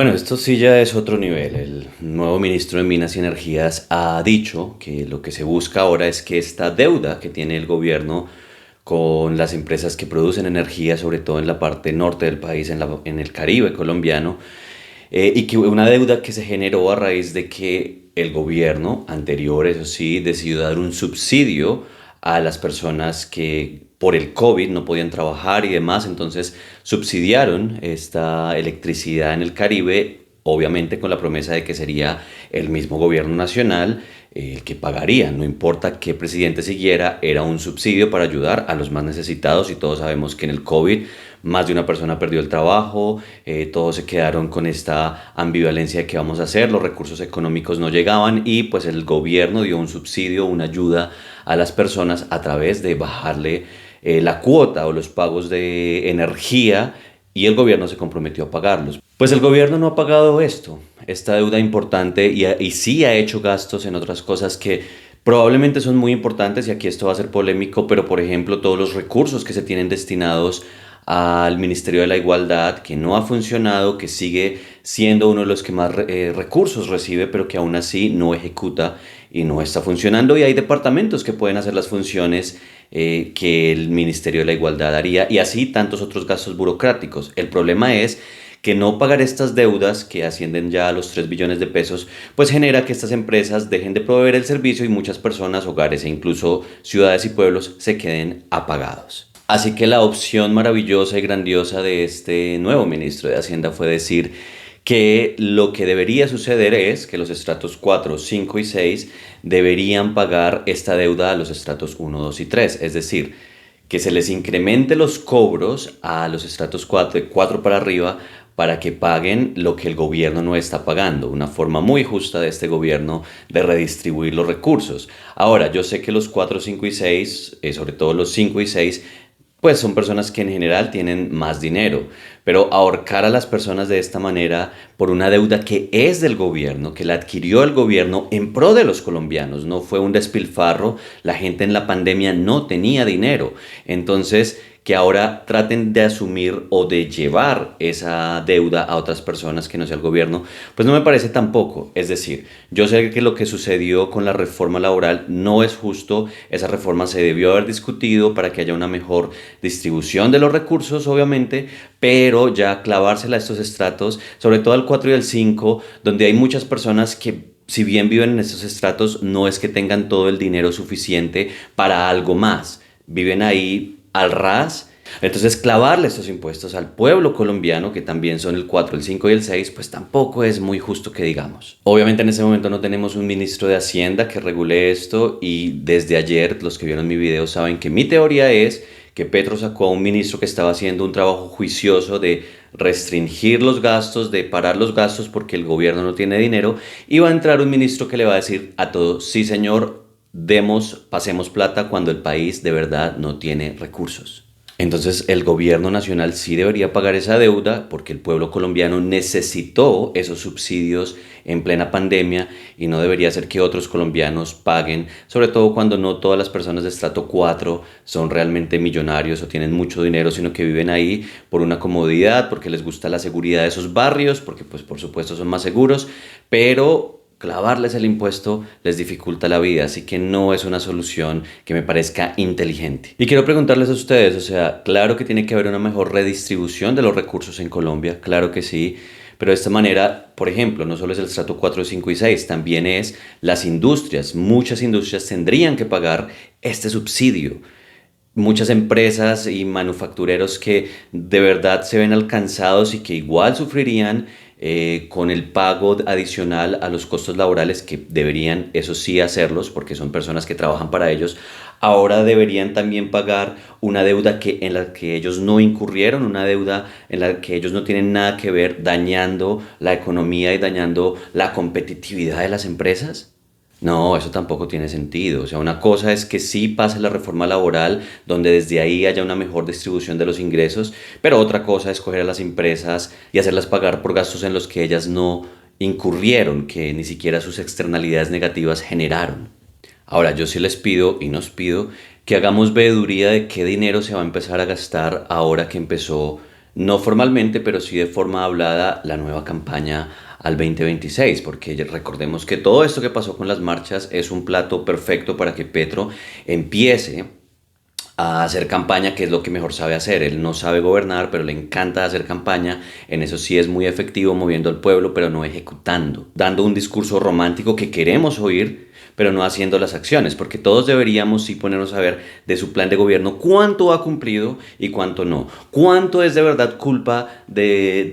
Bueno, esto sí ya es otro nivel. El nuevo ministro de Minas y Energías ha dicho que lo que se busca ahora es que esta deuda que tiene el gobierno con las empresas que producen energía, sobre todo en la parte norte del país, en el Caribe colombiano, y que una deuda que se generó a raíz de que el gobierno anterior, eso sí, decidió dar un subsidio a las personas que por el COVID no podían trabajar y demás, entonces subsidiaron esta electricidad en el Caribe, obviamente con la promesa de que sería el mismo gobierno nacional el que pagaría, no importa qué presidente siguiera, era un subsidio para ayudar a los más necesitados y todos sabemos que en el COVID más de una persona perdió el trabajo, todos se quedaron con esta ambivalencia de qué vamos a hacer, los recursos económicos no llegaban y pues el gobierno dio un subsidio, una ayuda a las personas a través de bajarle la cuota o los pagos de energía y el gobierno se comprometió a pagarlos. Pues el gobierno no ha pagado esta deuda importante y sí ha hecho gastos en otras cosas que probablemente son muy importantes y aquí esto va a ser polémico, pero por ejemplo todos los recursos que se tienen destinados al Ministerio de la Igualdad, que no ha funcionado, que sigue siendo uno de los que más recursos recibe, pero que aún así no ejecuta y no está funcionando. Y hay departamentos que pueden hacer las funciones que el Ministerio de la Igualdad haría y así tantos otros gastos burocráticos. El problema es que no pagar estas deudas que ascienden ya a los 3 billones de pesos, pues genera que estas empresas dejen de proveer el servicio y muchas personas, hogares e incluso ciudades y pueblos se queden apagados. Así que la opción maravillosa y grandiosa de este nuevo ministro de Hacienda fue decir que lo que debería suceder es que los estratos 4, 5 y 6 deberían pagar esta deuda a los estratos 1, 2 y 3, es decir, que se les incremente los cobros a los estratos 4 de 4 para arriba para que paguen lo que el gobierno no está pagando, una forma muy justa de este gobierno de redistribuir los recursos. Ahora, yo sé que los 4, 5 y 6, sobre todo los 5 y 6, pues son personas que en general tienen más dinero, pero ahorcar a las personas de esta manera por una deuda que es del gobierno, que la adquirió el gobierno en pro de los colombianos, no fue un despilfarro, la gente en la pandemia no tenía dinero, entonces que ahora traten de asumir o de llevar esa deuda a otras personas que no sea el gobierno, pues no me parece tampoco. Es decir, yo sé que lo que sucedió con la reforma laboral no es justo, esa reforma se debió haber discutido para que haya una mejor distribución de los recursos, obviamente, pero ya clavársela a estos estratos, sobre todo al 4 y al 5, donde hay muchas personas que si bien viven en estos estratos, no es que tengan todo el dinero suficiente para algo más. Viven ahí al ras. Entonces clavarle estos impuestos al pueblo colombiano, que también son el 4, el 5 y el 6, pues tampoco es muy justo que digamos. Obviamente en ese momento no tenemos un ministro de Hacienda que regule esto y desde ayer los que vieron mi video saben que mi teoría es que Petro sacó a un ministro que estaba haciendo un trabajo juicioso de restringir los gastos, de parar los gastos porque el gobierno no tiene dinero y va a entrar un ministro que le va a decir a todos, sí señor, demos, pasemos plata cuando el país de verdad no tiene recursos. Entonces el gobierno nacional sí debería pagar esa deuda porque el pueblo colombiano necesitó esos subsidios en plena pandemia y no debería ser que otros colombianos paguen, sobre todo cuando no todas las personas de estrato 4 son realmente millonarios o tienen mucho dinero, sino que viven ahí por una comodidad, porque les gusta la seguridad de esos barrios, porque pues por supuesto son más seguros, pero clavarles el impuesto les dificulta la vida, así que no es una solución que me parezca inteligente. Y quiero preguntarles a ustedes, o sea, claro que tiene que haber una mejor redistribución de los recursos en Colombia, claro que sí, pero de esta manera, por ejemplo, no solo es el estrato 4, 5 y 6, también es las industrias. Muchas industrias tendrían que pagar este subsidio. Muchas empresas y manufactureros que de verdad se ven alcanzados y que igual sufrirían con el pago adicional a los costos laborales que deberían, eso sí, hacerlos porque son personas que trabajan para ellos, ahora deberían también pagar una deuda en la que ellos no incurrieron, una deuda en la que ellos no tienen nada que ver, dañando la economía y dañando la competitividad de las empresas. No, eso tampoco tiene sentido. O sea, una cosa es que sí pase la reforma laboral, donde desde ahí haya una mejor distribución de los ingresos, pero otra cosa es coger a las empresas y hacerlas pagar por gastos en los que ellas no incurrieron, que ni siquiera sus externalidades negativas generaron. Ahora, yo sí les pido y nos pido que hagamos veeduría de qué dinero se va a empezar a gastar ahora que empezó no formalmente, pero sí de forma hablada, la nueva campaña al 2026, porque recordemos que todo esto que pasó con las marchas es un plato perfecto para que Petro empiece a hacer campaña, que es lo que mejor sabe hacer. Él no sabe gobernar, pero le encanta hacer campaña. En eso sí es muy efectivo, moviendo al pueblo, pero no ejecutando. Dando un discurso romántico que queremos oír, pero no haciendo las acciones, porque todos deberíamos sí ponernos a ver de su plan de gobierno cuánto ha cumplido y cuánto no. Cuánto es de verdad culpa del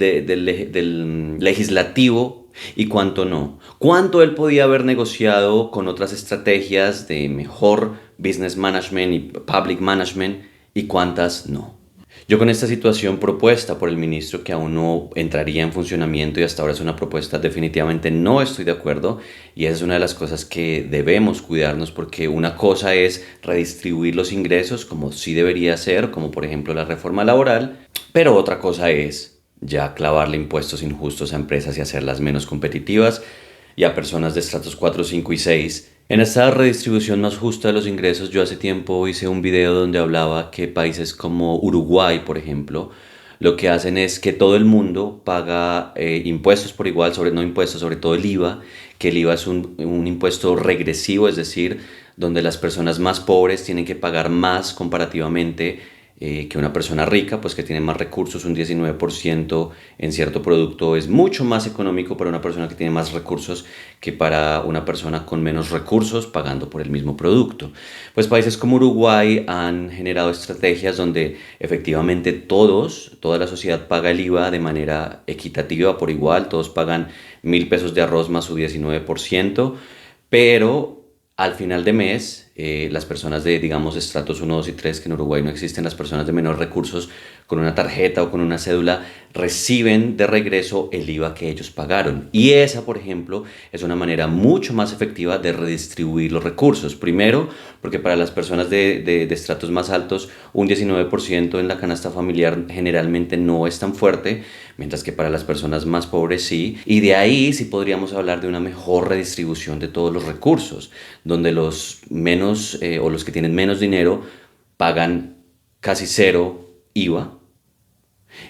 legislativo y cuánto no. Cuánto él podía haber negociado con otras estrategias de mejor business management y public management y cuántas no. Yo con esta situación propuesta por el ministro, que aún no entraría en funcionamiento y hasta ahora es una propuesta, definitivamente no estoy de acuerdo, y esa es una de las cosas que debemos cuidarnos, porque una cosa es redistribuir los ingresos como sí debería ser, como por ejemplo la reforma laboral, pero otra cosa es ya clavarle impuestos injustos a empresas y hacerlas menos competitivas y a personas de estratos 4, 5 y 6. En esta redistribución más justa de los ingresos, yo hace tiempo hice un video donde hablaba que países como Uruguay, por ejemplo, lo que hacen es que todo el mundo paga impuestos por igual, sobre no impuestos, sobre todo el IVA, que el IVA es un impuesto regresivo, es decir, donde las personas más pobres tienen que pagar más comparativamente que una persona rica, pues que tiene más recursos. Un 19% en cierto producto es mucho más económico para una persona que tiene más recursos que para una persona con menos recursos pagando por el mismo producto. Pues países como Uruguay han generado estrategias donde efectivamente toda la sociedad paga el IVA de manera equitativa por igual, todos pagan 1.000 pesos de arroz más su 19%, pero al final de mes, las personas de, digamos, estratos 1, 2 y 3, que en Uruguay no existen, las personas de menores recursos, con una tarjeta o con una cédula, reciben de regreso el IVA que ellos pagaron. Y esa, por ejemplo, es una manera mucho más efectiva de redistribuir los recursos. Primero, porque para las personas de estratos más altos, un 19% en la canasta familiar generalmente no es tan fuerte, mientras que para las personas más pobres sí. Y de ahí sí podríamos hablar de una mejor redistribución de todos los recursos, donde los menos o los que tienen menos dinero pagan casi cero IVA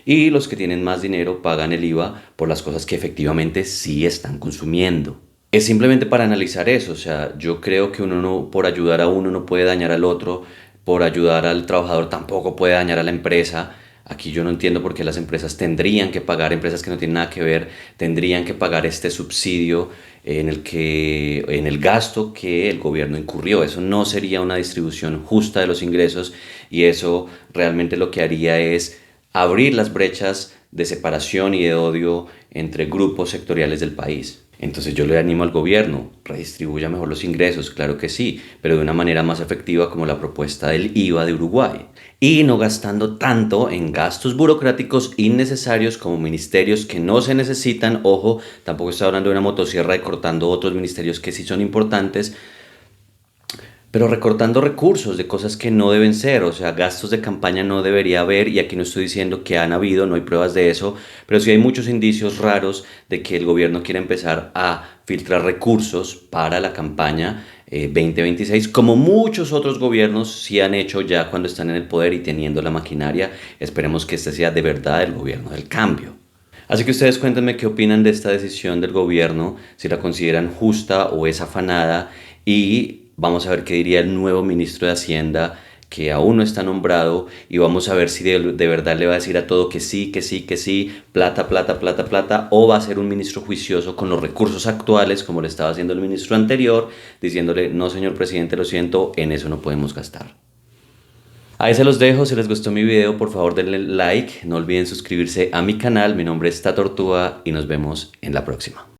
y los que tienen más dinero pagan el IVA por las cosas que efectivamente sí están consumiendo. Es simplemente para analizar eso, o sea, yo creo que uno no, por ayudar a uno no puede dañar al otro, por ayudar al trabajador tampoco puede dañar a la empresa. Aquí yo no entiendo por qué las empresas tendrían que pagar, empresas que no tienen nada que ver, tendrían que pagar este subsidio en el gasto que el gobierno incurrió. Eso no sería una distribución justa de los ingresos, y eso realmente lo que haría es abrir las brechas de separación y de odio entre grupos sectoriales del país. Entonces yo le animo al gobierno, redistribuya mejor los ingresos, claro que sí, pero de una manera más efectiva como la propuesta del IVA de Uruguay. Y no gastando tanto en gastos burocráticos innecesarios como ministerios que no se necesitan. Ojo, tampoco estoy hablando de una motosierra y cortando otros ministerios que sí son importantes, pero recortando recursos de cosas que no deben ser. O sea, gastos de campaña no debería haber, y aquí no estoy diciendo que han habido, no hay pruebas de eso, pero sí hay muchos indicios raros de que el gobierno quiere empezar a filtrar recursos para la campaña 2026, como muchos otros gobiernos sí han hecho ya cuando están en el poder y teniendo la maquinaria. Esperemos que este sea de verdad el gobierno del cambio. Así que ustedes cuéntenme qué opinan de esta decisión del gobierno, si la consideran justa o es afanada, y vamos a ver qué diría el nuevo ministro de Hacienda, que aún no está nombrado, y vamos a ver si de verdad le va a decir a todo que sí, que sí, que sí, plata, plata, plata, plata, o va a ser un ministro juicioso con los recursos actuales, como le estaba haciendo el ministro anterior, diciéndole: no, señor presidente, lo siento, en eso no podemos gastar. Ahí se los dejo. Si les gustó mi video, por favor denle like, no olviden suscribirse a mi canal. Mi nombre es Tatortúa y nos vemos en la próxima.